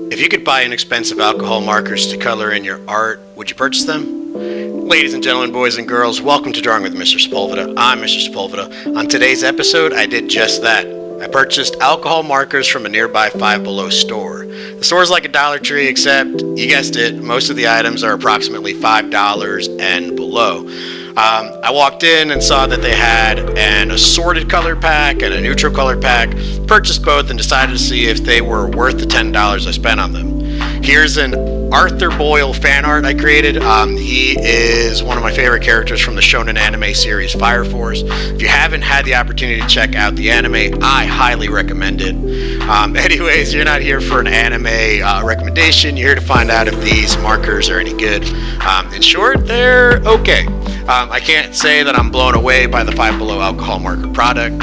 If you could buy inexpensive alcohol markers to color in your art, would you purchase them? Ladies and gentlemen, boys and girls, welcome to Drawing with Mr. Sepulveda. I'm Mr. Sepulveda. On today's episode, I did just that. I purchased alcohol markers from a nearby Five Below store. The store's like a Dollar Tree, except, you guessed it, most of the items are approximately $5 and below. I walked in and saw that they had an assorted color pack and a neutral color pack. Purchased both and decided to see if they were worth the $10 I spent on them. Here's an Arthur Boyle fan art I created. He is one of my favorite characters from the shonen anime series Fire Force. If you haven't had the opportunity to check out the anime, I highly recommend it. Anyways, you're not here for an anime recommendation. You're here to find out if these markers are any good. In short, they're okay. I can't say that I'm blown away by the Five Below alcohol marker product.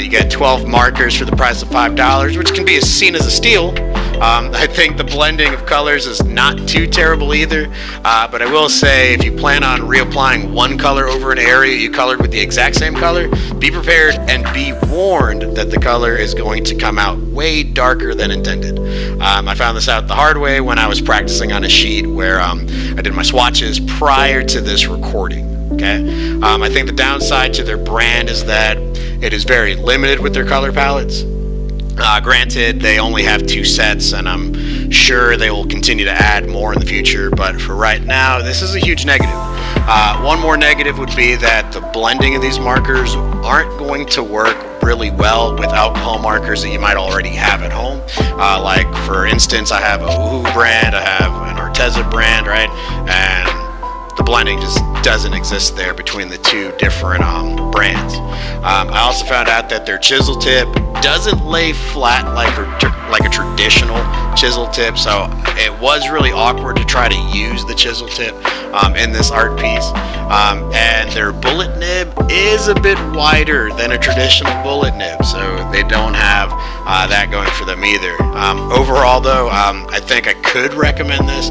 You get 12 markers for the price of $5, which can be seen as a steal. I think the blending of colors is not too terrible either, but I will say if you plan on reapplying one color over an area you colored with the exact same color, be prepared and be warned that the color is going to come out way darker than intended. I found this out the hard way when I was practicing on a sheet where I did my swatches prior to this recording. Okay, I think the downside to their brand is that it is very limited with their color palettes. Granted, they only have 2 sets, and I'm sure they will continue to add more in the future, but for right now, this is a huge negative. One more negative would be that the blending of these markers aren't going to work really well with alcohol markers that you might already have at home. Like, for instance, I have a Ohuhu brand, I have an Arteza brand, right? And the blending just doesn't exist there between the 2 different brands. I also found out that their chisel tip doesn't lay flat like a traditional chisel tip, so it was really awkward to try to use the chisel tip in this art piece. And their bullet nib is a bit wider than a traditional bullet nib, so they don't have that going for them either. Overall though, I think I could recommend this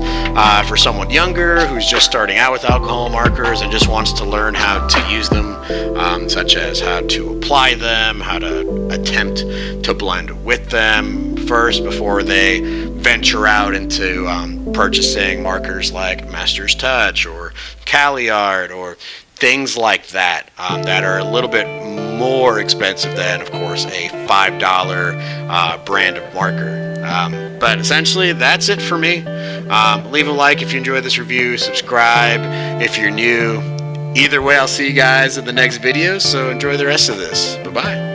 for someone younger who's just starting out with alcohol markers and just wants to learn how to use them, such as how to apply them, how to attempt to blend with them first before they venture out into purchasing markers like Master's Touch or Cali Art or things like that that are a little bit more expensive than, of course, a $5 brand of marker. But essentially, that's it for me. Leave a like if you enjoyed this review. Subscribe if you're new. Either way, I'll see you guys in the next video, so enjoy the rest of this. Bye-bye.